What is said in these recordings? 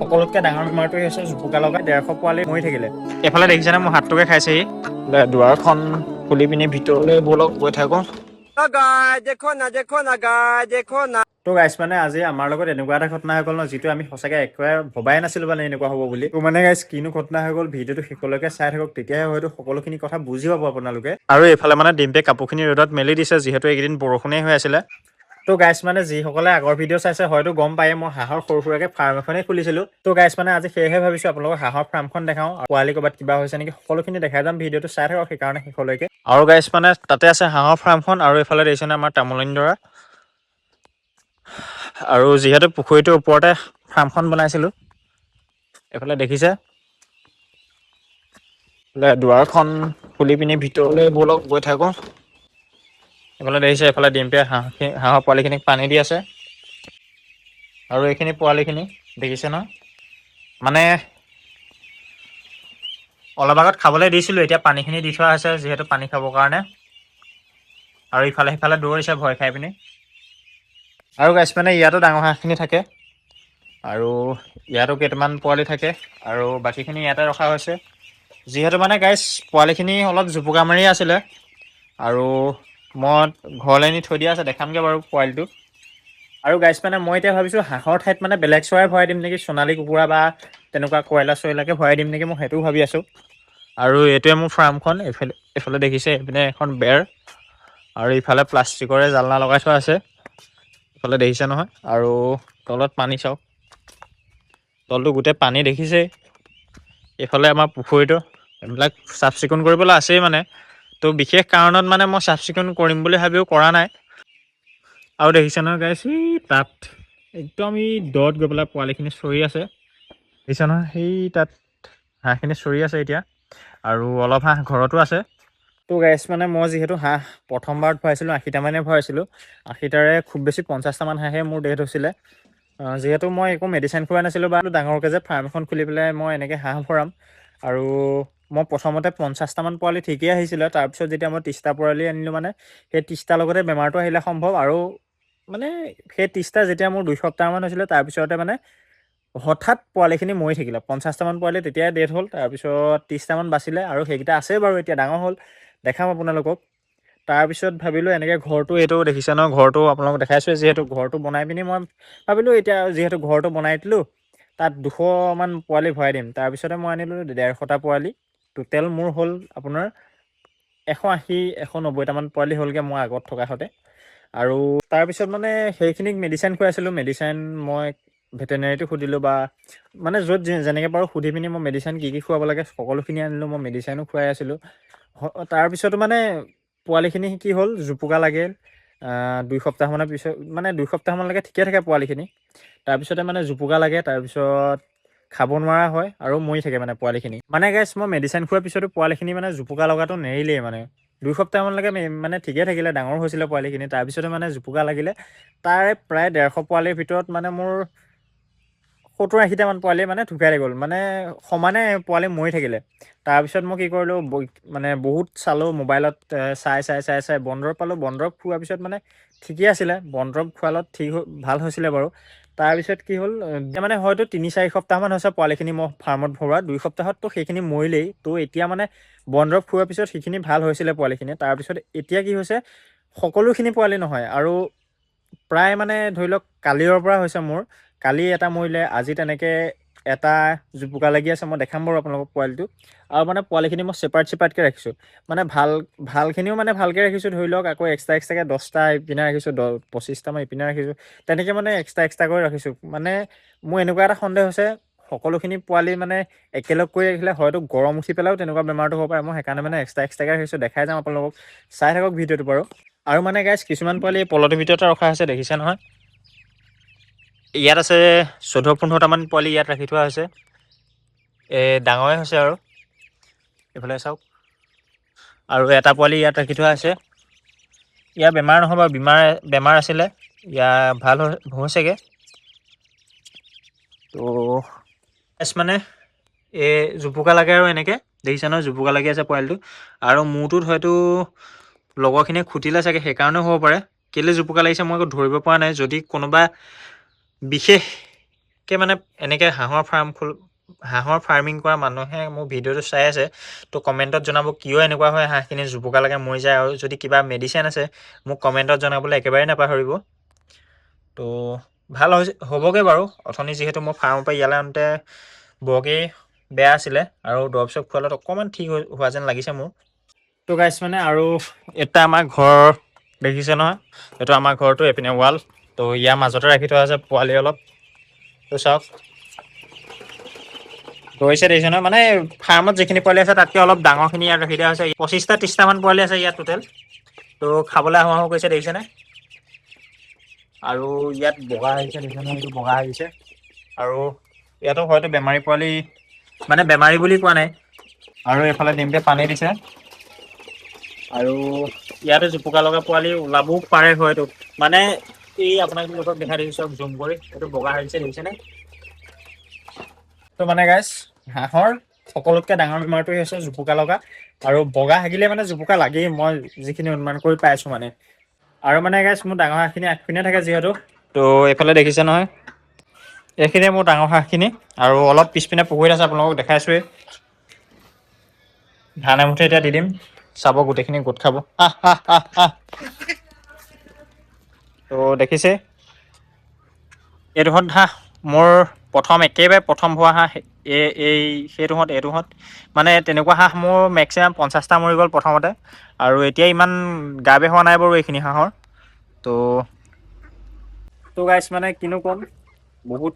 সকলোতকৈ ডাঙৰ বেমাৰটো হৈছে জোপোকা লগাই 150 পোৱালি মৰি থাকিলে। এইফালে দেখিছেনে মোৰ হাতটোকে খাইছেহি। দুৱাৰখন খুলি পিনি ভিতৰলৈ ব'লক গৈ থাকোঁ। তো গাইছ মানে আজি আমাৰ লগত এনেকুৱা এটা ঘটনা হৈ গ'ল ন, যিটো আমি সঁচাকৈ একেবাৰে ভবাই নাছিলোঁ মানে এনেকুৱা হ'ব বুলি। তো মানে গাইছ কিনো ঘটনা হৈ গ'ল, ভিডিঅ'টো শেষলৈকে চাই থাকক, তেতিয়াহে হয়তো সকলোখিনি কথা বুজি পাব আপোনালোকে। আৰু এইফালে মানে ডিম্পে কাপোৰখিনি ৰ'দত মেলি দিছে, যিহেতু এইকেইদিন বৰষুণেই হৈ আছিলে। তো গাইছ মানে যিসকলে আগৰ ভিডিঅ' চাইছে হয়তো গম পায়ে মই হাঁহৰ সৰু সুৰাকৈ ফাৰ্ম এখনেই খুলিছিলোঁ। তো গাইছ মানে আজি সেয়েহে ভাবিছোঁ আপোনালোকক হাঁহৰ ফাৰ্মখন দেখাওঁ, পোৱালি ক'ৰবাত কিবা হৈছে নেকি সকলোখিনি দেখাই যাম। ভিডিঅ'টো চাই থাকক সেইকাৰণে শেষলৈকে। আৰু গাইছ মানে তাতে আছে হাঁহৰ ফাৰ্মখন, আৰু এইফালে দেখিছেনে আমাৰ তামোলনিডৰা। আৰু যিহেতু পুখুৰীটোৰ ওপৰতে ফাৰ্মখন বনাইছিলোঁ, এইফালে দেখিছে দুৱাৰখন খুলি পিনি ভিতৰলৈ ব'লক গৈ থাকোঁ। এইফালে দেখিছে, এইফালে ডিম্পে হাঁহৰ পোৱালিখিনিক পানী দি আছে। আৰু এইখিনি পোৱালিখিনি দেখিছে ন, মানে অলপ আগত খাবলৈ দিছিলোঁ, এতিয়া পানীখিনি দি থোৱা হৈছে যিহেতু পানী খাবৰ কাৰণে। আৰু ইফালে সিফালে দৌৰিছে ভয় খাই পিনি। আৰু গাইছ মানে ইয়াতো ডাঙৰ হাঁহখিনি থাকে, আৰু ইয়াতো কেইটামান পোৱালি থাকে, আৰু বাকীখিনি ইয়াতে ৰখা হৈছে। যিহেতু মানে গাইছ পোৱালিখিনি অলপ জুপুকা মাৰি আছিলে, আৰু মই ঘৰলৈ নি থৈ দিয়া আছে, দেখামগৈ বাৰু পোৱালিটো। আৰু গাইছ মানে মই এতিয়া ভাবিছোঁ হাঁহৰ ঠাইত মানে বেলেগ চৰাই ভৰাই দিম নেকি, সোণালী কুকুৰা বা তেনেকুৱা কয়লা চয়লাকে ভৰাই দিম নেকি, মই সেইটোও ভাবি আছোঁ। আৰু এইটোৱে মোৰ ফাৰ্মখন। এইফালে দেখিছে, এইপিনে এখন বেৰ, আৰু ইফালে প্লাষ্টিকৰে জালনা লগাই থোৱা আছে। এইফালে দেখিছে নহয়, আৰু তলত পানী চাওক, তলটো গোটেই পানী দেখিছেই। এইফালে আমাৰ পুখুৰীটো, এইবিলাক চাফ চিকুণ কৰিবলৈ আছেই মানে। তো বিশেষ কাৰণত মানে মই চাফ চিকুণ কৰিম বুলি ভাবিও কৰা নাই। আৰু দেখিছে নহয় গাইছ, তাত একদম দত গৈ পেলাই পোৱালিখিনি চৰি আছে। দেখিছে নহয়, সেই তাত হাঁহখিনি চৰি আছে এতিয়া, আৰু অলপ হাঁহ ঘৰতো আছে। তো গাইছ মানে মই যিহেতু হাঁহ প্ৰথমবাৰত ভৰাইছিলোঁ 80টামানে ভৰাইছিলোঁ, 80টাৰে খুব বেছি 50টামান হাঁহে মোৰ ডেথ হৈছিলে। যিহেতু মই একো মেডিচিন খোৱা নাছিলোঁ, বা ডাঙৰকৈ যে ফাৰ্ম এখন খুলি পেলাই মই এনেকৈ হাঁহ ভৰাম। আৰু মই প্ৰথমতে 50টামান পোৱালি ঠিকেই আহিছিলে, তাৰপিছত যেতিয়া মই 30টা পোৱালি আনিলোঁ, মানে সেই 30টাৰ লগতে বেমাৰটো আহিলে সম্ভৱ। আৰু মানে সেই 30টা যেতিয়া মোৰ 2 সপ্তাহমান হৈছিলে, তাৰপিছতে মানে হঠাৎ পোৱালিখিনি মৰি থাকিলে। 50টামান পোৱালি তেতিয়াই ডেথ হ'ল, তাৰপিছত 30টামান বাচিলে, আৰু সেইকেইটা আছেই বাৰু এতিয়া ডাঙৰ হ'ল, দেখাম আপোনালোকক। তাৰপিছত ভাবিলোঁ এনেকৈ ঘৰটো, এইটো দেখিছে ন ঘৰটো আপোনালোকক দেখাইছোৱে, যিহেতু ঘৰটো বনাই পিনি মই ভাবিলোঁ এতিয়া যিহেতু ঘৰটো বনাই দিলোঁ, তাত 200মান পোৱালি ভৰাই দিম। তাৰপিছতে মই আনিলোঁ 150টা পোৱালি। টোটেল মোৰ হ'ল আপোনাৰ 180 190টামান পোৱালি হ'লগৈ মই আগত থকা হতে। আৰু তাৰপিছত মানে সেইখিনিক মেডিচিন খুৱাইছিলোঁ। মেডিচিন মই ভেটেনেৰিটো সুধিলোঁ, বা মানে য'ত যেনেকৈ পাৰোঁ সুধি পিনি মই মেডিচিন কি খুৱাব লাগে সকলোখিনি আনিলোঁ। মই মেডিচিনো খুৱাই আছিলোঁ। তাৰপিছতো মানে পোৱালিখিনি কি হ'ল, জোপোকা লাগিল। 2 সপ্তাহমানৰ পিছত, মানে 2 সপ্তাহমানলৈকে ঠিকে থাকে পোৱালিখিনি। তাৰপিছতে মানে জোপোকা লাগে, তাৰপিছত খাব নোৱাৰা হয়, আৰু মৰি থাকে মানে পোৱালিখিনি। মানে গাইছ মই মেডিচিন খোৱাৰ পিছতো পোৱালিখিনি মানে জোপোকা লগাটো নেৰিলেই। মানে 2 সপ্তাহমানলৈকে মানে ঠিকে থাকিলে, ডাঙৰ হৈছিলে পোৱালিখিনি। তাৰপিছতে মানে জোপোকা লাগিলে। তাৰে প্ৰায় 150 পোৱালিৰ ভিতৰত মানে মোৰ 70-80টামান পোৱালি মানে ঢুকাই গ'ল, মানে সমানে পোৱালি মৰি থাকিলে। তাৰপিছত মই কি কৰিলোঁ, মানে বহুত চালোঁ মোবাইলত, চাই বনদৰৱ পালোঁ। বনদৰৱ খোৱাৰ পিছত মানে ঠিকেই আছিলে, বনদৰৱ খোৱালত ভাল হৈছিলে বাৰু। তাৰপিছত কি হ'ল, মানে হয়তো 3-4 সপ্তাহমান হৈছে পোৱালিখিনি মই ফাৰ্মত ভৰোৱা। 2 সপ্তাহততো সেইখিনি মৰিলেই। তো এতিয়া মানে বনদৰৱ খোৱাৰ পিছত সেইখিনি ভাল হৈছিলে পোৱালিখিনি। তাৰপিছত এতিয়া কি হৈছে, সকলোখিনি পোৱালি নহয়, আৰু প্ৰায় মানে ধৰি লওক কালিৰ পৰা হৈছে মোৰ। কালি এটা মৰিলে, আজি তেনেকৈ এটা জোপোকা লাগি আছে। মই দেখাম বাৰু আপোনালোকক পোৱালিটো। আৰু মানে পোৱালিখিনি মই ছেপাৰেটকৈ ৰাখিছোঁ। মানে ভালখিনিও মানে ভালকৈ ৰাখিছোঁ, ধৰি লওক। আকৌ এক্সট্ৰাকৈ 10টা ইপিনে ৰাখিছোঁ, 25টামান ইপিনে ৰাখিছোঁ। তেনেকৈ মানে এক্সট্ৰাকৈ ৰাখিছোঁ। মানে মোৰ এনেকুৱা এটা সন্দেহ হৈছে, সকলোখিনি পোৱালি মানে একেলগ কৰি ৰাখিলে হয়তো গৰম উঠি পেলাইও তেনেকুৱা বেমাৰটো হ'ব পাৰে। মই সেইকাৰণে মানে এক্সট্ৰাকৈ ৰাখিছোঁ, দেখাই যাম আপোনালোকক। চাই থাকক ভিডিঅ'টো বাৰু। আৰু মানে গাইছ কিছুমান পোৱালি পলটোৰ ভিতৰতে ৰখা হৈছে, দেখিছে নহয়। ইয়াত আছে 14-15টামান পোৱালি ইয়াত ৰাখি থোৱা হৈছে। ডাঙৰে হৈছে আৰু এইফালে চাওক। আৰু এটা পোৱালি ইয়াত ৰাখি থোৱা আছে। ইয়াৰ বেমাৰ নহয় বাৰু, বেমাৰ আছিলে, ইয়াৰ ভাল হৈছেগৈ। তো মানে জোপোকা লাগে, আৰু এনেকৈ দেখিছে নহয়, জোপোকা লাগি আছে পোৱালিটো। আৰু মূৰটোত হয়তো লগৰখিনিয়ে খুটিলে চাগে, সেইকাৰণেও হ'ব পাৰে। কেলৈ জোপোকা লাগিছে মই একো ধৰিব পৰা নাই। যদি কোনোবা বিশেষ বহুতকৈ মানে এনেকৈ হাঁহৰ ফাৰ্মিং কৰা মানুহে মোৰ ভিডিঅ'টো চাই আছে। তো কমেণ্টত জনাব কিয় এনেকুৱা হয়, হাঁহখিনি জোপোকা লাগে মৰি যায়, আৰু যদি কিবা মেডিচিন আছে মোক কমেণ্টত জনাবলৈ একেবাৰে নাপাহৰিব। তো ভাল হ'বগৈ বাৰু। অথনি যিহেতু মই ফাৰ্মৰ পৰা ইয়ালৈ আনোতে বৰকৈ বেয়া আছিলে, আৰু দৰৱ চৰৱ খোৱালত অকণমান ঠিক হোৱা যেন লাগিছে মোৰ। তো গাইছ মানে আৰু এটা আমাৰ ঘৰ দেখিছে নহয়, এইটো আমাৰ ঘৰটো এইপিনে ৱাল। তো ইয়াৰ মাজতে ৰাখি থোৱা আছে পোৱালি অলপ। তো চাওক গৈছে দেখিছে নহয়, মানে ফাৰ্মত যিখিনি পোৱালি আছে তাতকৈ অলপ ডাঙৰখিনি ইয়াত ৰাখি দিয়া হৈছে। 25টা-30টামান পোৱালি আছে ইয়াত টোটেল। তো খাবলৈ আহোঁ আহোঁ কৈছে দেখিছেনে। আৰু ইয়াত বগা আহিছে দেখিছেনে, এইটো বগা আহিছে। আৰু ইয়াতো হয়তো বেমাৰী পোৱালি, মানে বেমাৰী বুলি কোৱা নাই। আৰু এইফালে ডিমকে পানী দিছে। আৰু ইয়াতে জোপোকা লগা পোৱালি ওলাবও পাৰে হয়তো, মানে এই আপোনাক দেখা দেখিছে চব জুম কৰি, এইটো বগা আহিছে দেখিছেনে। তো মানে গাইছ, হাঁহৰ সকলোতকৈ ডাঙৰ বেমাৰটোৱে হৈছে জোপোকা লগা, আৰু বগা হাগিলে মানে জোপোকা লাগেই, মই যিখিনি অনুমান কৰি পাইছোঁ মানে। আৰু মানে গাইছ মোৰ ডাঙৰ হাঁহখিনি আগপিনে থাকে যিহেতু, তো এইফালে দেখিছে নহয়, এইখিনিয়ে মোৰ ডাঙৰ হাঁহখিনি। আৰু অলপ পিছপিনে পুখুৰীত আছে, আপোনালোকক দেখাইছোৱেই। ধান এমুঠি এতিয়া দি দিম, চাব গোটেইখিনি গোট খাব। তো দেখিছে এইডোখৰত হাঁহ মোৰ একেবাৰে প্ৰথম হোৱা হাঁহ এইটোহঁত মানে তেনেকুৱা হাঁহ মোৰ মেক্সিমাম 50টা মৰি গ'ল প্ৰথমতে। আৰু এতিয়া ইমান গা বেয়া হোৱা নাই বাৰু এইখিনি হাঁহৰ। তো গাইছ মানে কিনো ক'ম, বহুত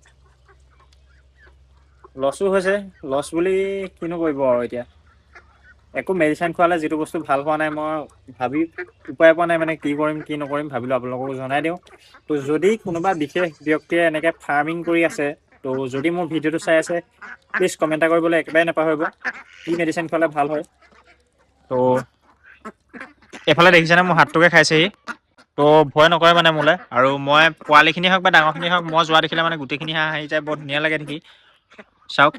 লছো হৈছে। লছ বুলি কিনো কৰিব আৰু এতিয়া, একো মেডিচিন খোৱালে যিটো বস্তু ভাল হোৱা নাই, মই ভাবি উপায় পোৱা নাই মানে কি কৰিম কি নকৰিম, ভাবিলোঁ আপোনালোককো জনাই দিওঁ। তো যদি কোনোবা বিশেষ ব্যক্তিয়ে এনেকৈ ফাৰ্মিং কৰি আছে, তো যদি মোৰ ভিডিঅ'টো চাই আছে, প্লিজ কমেণ্ট এটা কৰিবলৈ একেবাৰে নাপাহৰিব, কি মেডিচিন খোৱালে ভাল হয়। তো এইফালে দেখিছেনে মোৰ হাতটোকে খাইছেহি। তো ভয় নকৰে মানে মোলৈ, আৰু মই পোৱালিখিনি হওক বা ডাঙৰখিনি হওক, মই যোৱা দেখিলে মানে গোটেইখিনি হাঁহ আহি যায়, বৰ ধুনীয়া লাগে দেখি। চাওক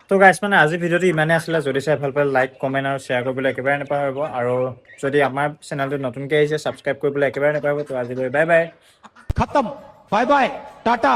তো গাইছ মানে আজি ভিডিঅ'টো ইমানেই আছিলে। যদি চাই ভাল পালে লাইক কমেণ্ট আৰু শ্বেয়াৰ কৰিবলৈ একেবাৰে নাপাহৰিব, আৰু যদি আমাৰ চেনেলটো নতুনকৈ আহিছে ছাবস্ক্ৰাইব কৰিবলৈ একেবাৰে নাপাহৰিব। তো আজিলৈ বাই বাই। खत्म। Bye bye Tata.